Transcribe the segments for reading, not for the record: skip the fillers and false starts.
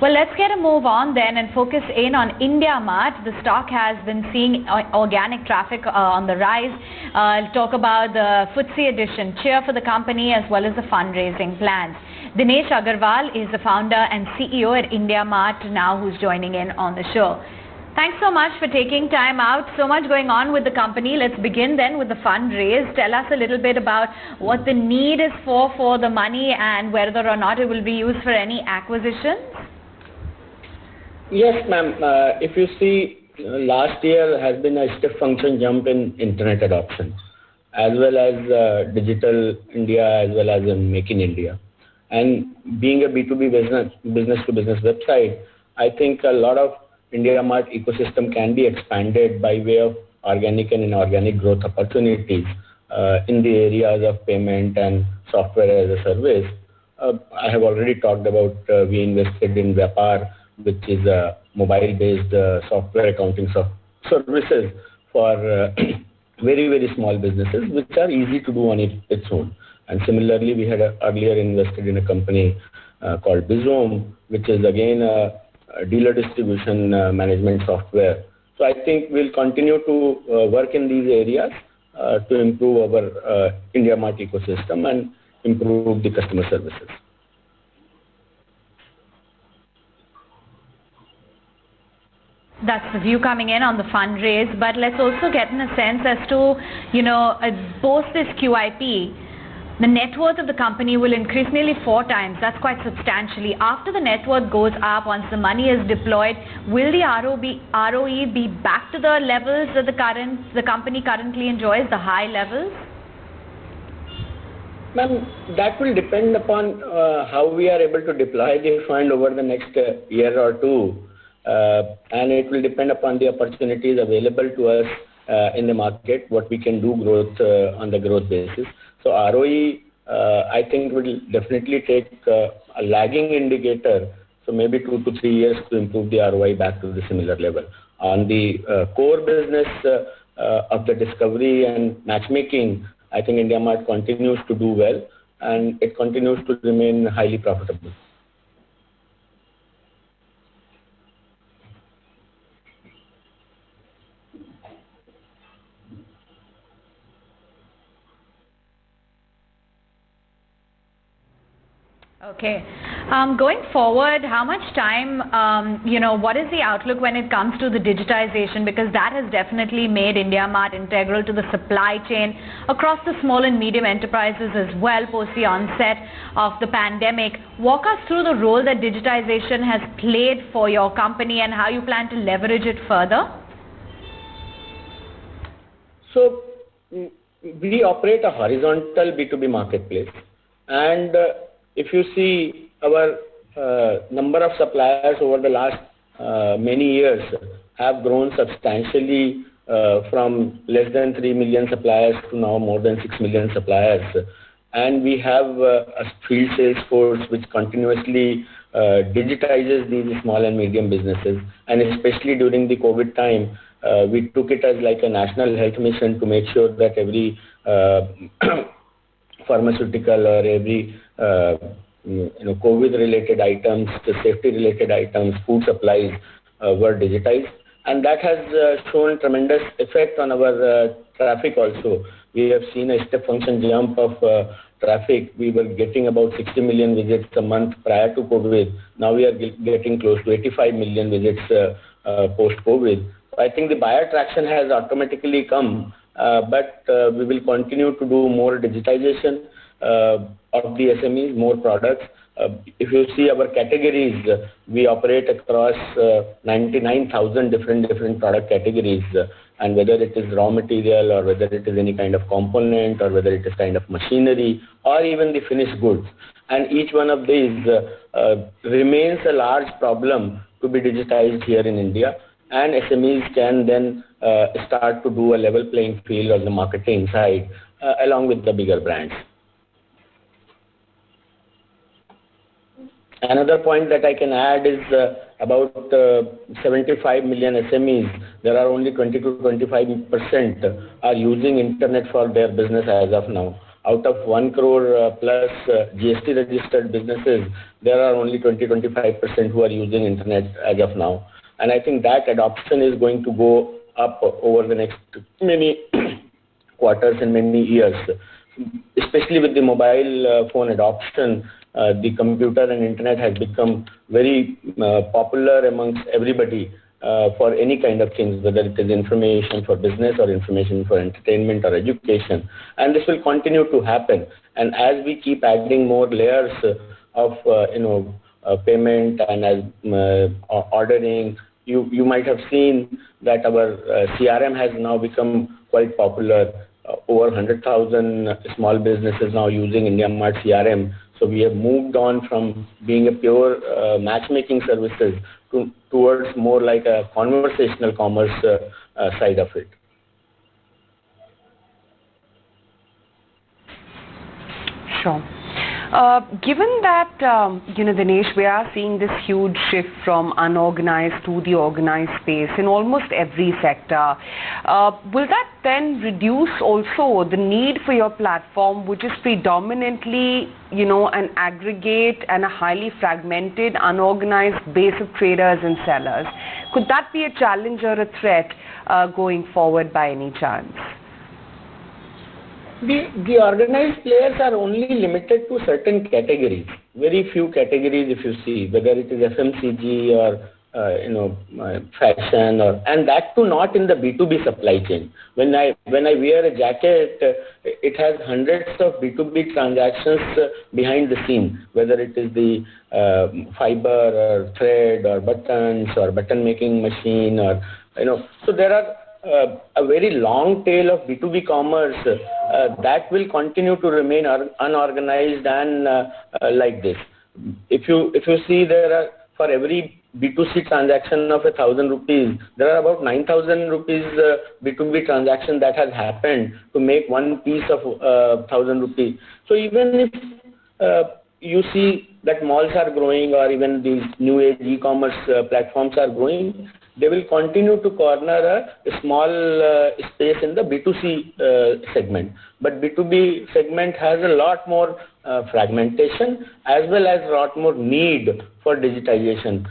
Well, let's get a move on then and focus in on IndiaMart. The stock has been seeing organic traffic on the rise. I'll talk about the FTSE edition, cheer for the company as well as the fundraising plans. Dinesh Agarwal is the founder and CEO at IndiaMart now, who's joining in on the show. Thanks so much for taking time out. So much going on with the company. Let's begin then with the fundraise. Tell us a little bit about what the need is for the money and whether or not it will be used for any acquisitions. Yes, ma'am. If you see, last year has been a step function jump in internet adoption, as well as Digital India, as well as Make in India. And being a B2B business-to-business website, I think a lot of IndiaMart ecosystem can be expanded by way of organic and inorganic growth opportunities in the areas of payment and software as a service. I have already talked about we invested in Vyapar, which is a mobile-based software accounting services for very, very small businesses, which are easy to do on its own. And similarly, we had earlier invested in a company called Bizom, which is again a dealer distribution management software. So I think we'll continue to work in these areas to improve our IndiaMart ecosystem and improve the customer services. That's the view coming in on the fundraise, but let's also get in a sense as to, post this QIP, the net worth of the company will increase nearly 4 times. That's quite substantially. After the net worth goes up, once the money is deployed, will the ROE be back to the levels that the company currently enjoys, the high levels? Ma'am, that will depend upon how we are able to deploy the fund over the next year or two. And it will depend upon the opportunities available to us in the market, what we can do growth on the growth basis. So ROE, I think will definitely take a lagging indicator, so maybe 2 to 3 years to improve the ROI back to the similar level. On the core business of the discovery and matchmaking, I think IndiaMart continues to do well and it continues to remain highly profitable. Okay. Going forward, how much time, what is the outlook when it comes to the digitization? Because that has definitely made IndiaMart integral to the supply chain across the small and medium enterprises as well post the onset of the pandemic. Walk us through the role that digitization has played for your company and how you plan to leverage it further. So, we operate a horizontal B2B marketplace, and if you see our number of suppliers over the last many years have grown substantially from less than 3 million suppliers to now more than 6 million suppliers. And we have a field sales force which continuously digitizes these small and medium businesses. And especially during the COVID time, we took it as like a national health mission to make sure that every pharmaceutical or every COVID-related items, the safety-related items, food supplies were digitized, and that has shown tremendous effect on our traffic also. We have seen a step function jump of traffic. We were getting about 60 million visits a month prior to COVID. Now we are getting close to 85 million visits post-COVID. I think the buyer traction has automatically come, but we will continue to do more digitization of the SMEs, more products. If you see our categories, we operate across 99,000 different product categories, and whether it is raw material or whether it is any kind of component or whether it is kind of machinery or even the finished goods. And each one of these remains a large problem to be digitized here in India, and SMEs can then start to do a level playing field on the marketing side along with the bigger brands. Another point that I can add is about 75 million SMEs. There are only 20 to 25% are using internet for their business as of now. out of 1 crore plus GST registered businesses, there are only 20-25% who are using internet as of now. And I think that adoption is going to go up over the next many quarters and many years. Especially with the mobile phone adoption, the computer and internet has become very popular amongst everybody for any kind of things, whether it is information for business or information for entertainment or education. And this will continue to happen. And as we keep adding more layers of payment and as ordering, you might have seen that our CRM has now become quite popular. Over 100,000 small businesses now using IndiaMart CRM. So we have moved on from being a pure matchmaking services towards more like a conversational commerce side of it. Sure. Given that, Dinesh, we are seeing this huge shift from unorganized to the organized space in almost every sector, will that then reduce also the need for your platform, which is predominantly, an aggregate and a highly fragmented, unorganized base of traders and sellers? Could that be a challenge or a threat going forward by any chance? The organized players are only limited to certain categories, very few categories if you see, whether it is FMCG or fashion, and that too not in the B2B supply chain. When I wear a jacket, it has hundreds of B2B transactions behind the scene, whether it is the fiber or thread or buttons or button making machine or so there are a very long tail of B2B commerce that will continue to remain unorganized and like this. If you see, there are, for every B2C transaction of 1,000 rupees, there are about 9,000 rupees B2B transaction that has happened to make one piece of 1,000 rupees. So even if you see that malls are growing or even these new age e-commerce platforms are growing, they will continue to corner a small space in the B2C segment. But B2B segment has a lot more fragmentation as well as a lot more need for digitization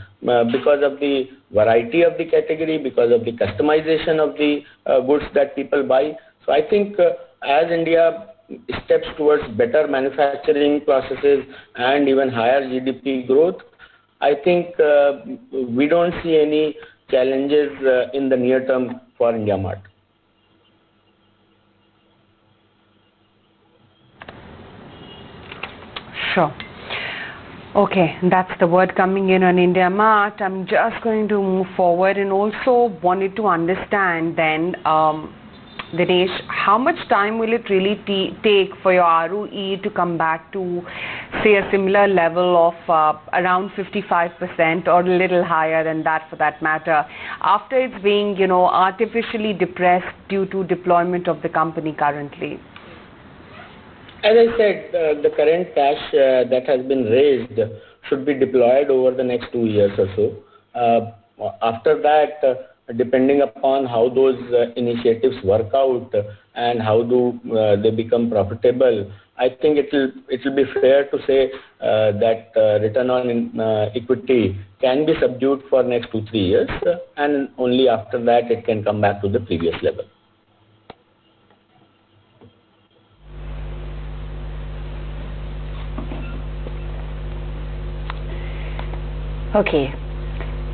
because of the variety of the category, because of the customization of the goods that people buy. So I think as India steps towards better manufacturing processes and even higher GDP growth, I think we don't see any challenges in the near term for IndiaMart. Sure. Okay, that's the word coming in on IndiaMart. I'm just going to move forward and also wanted to understand then, Dinesh, how much time will it really take for your ROE to come back to, say, a similar level of around 55% or a little higher than that for that matter, after it's being, artificially depressed due to deployment of the company currently? As I said, the current cash that has been raised should be deployed over the next 2 years or so. After that, depending upon how those initiatives work out and how do they become profitable, I think it will be fair to say that return on equity can be subdued for next 2-3 years, and only after that it can come back to the previous level. Okay.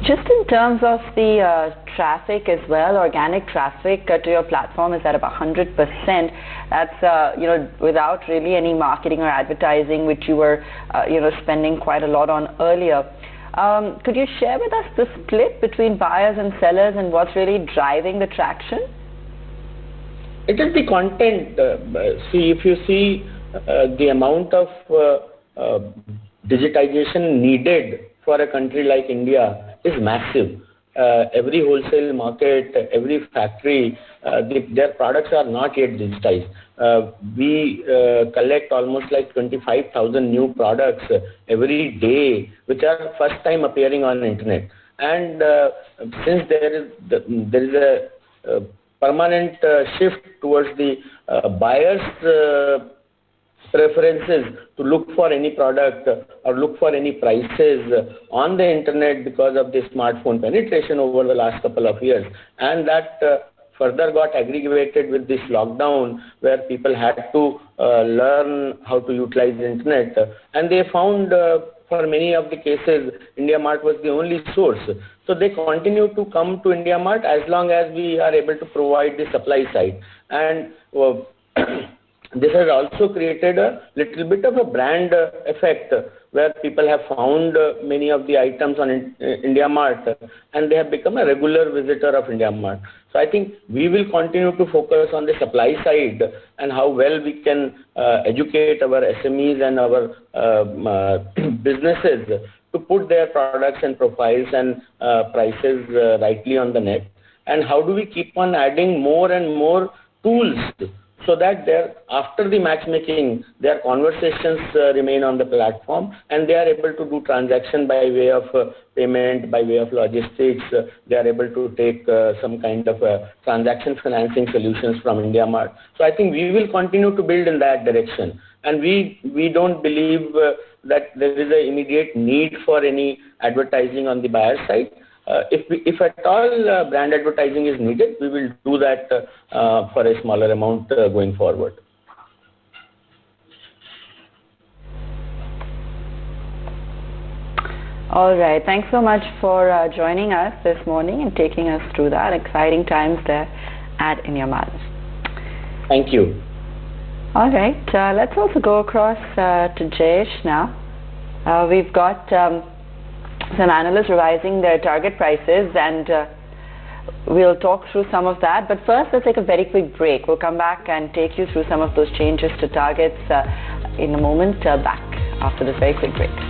Just in terms of the traffic as well, organic traffic to your platform is at about 100%. That's without really any marketing or advertising, which you were spending quite a lot on earlier. Could you share with us the split between buyers and sellers and what's really driving the traction? It is the content. See, if you see the amount of digitization needed for a country like India is massive. Every wholesale market, every factory, their products are not yet digitized. We collect almost like 25,000 new products every day, which are first time appearing on the internet. And since there is a permanent shift towards the buyers preferences to look for any product or look for any prices on the internet because of the smartphone penetration over the last couple of years. And that further got aggravated with this lockdown, where people had to learn how to utilize the internet. And they found for many of the cases, IndiaMart was the only source. So they continue to come to IndiaMart as long as we are able to provide the supply side. And this has also created a little bit of a brand effect, where people have found many of the items on IndiaMart and they have become a regular visitor of IndiaMart. So I think we will continue to focus on the supply side and how well we can educate our SMEs and our businesses to put their products and profiles and prices rightly on the net. And how do we keep on adding more and more tools so that after the matchmaking, their conversations remain on the platform and they are able to do transaction by way of payment, by way of logistics. They are able to take some kind of transaction financing solutions from IndiaMart. So I think we will continue to build in that direction. And we don't believe that there is an immediate need for any advertising on the buyer side. If at all brand advertising is needed, we will do that for a smaller amount going forward. All right. Thanks so much for joining us this morning and taking us through that. Exciting times there at IndiaMart. Thank you. All right. Let's also go across to Jayesh now. We've got some analysts revising their target prices, and we'll talk through some of that. But first, let's take a very quick break. We'll come back and take you through some of those changes to targets in a moment. Back after this very quick break.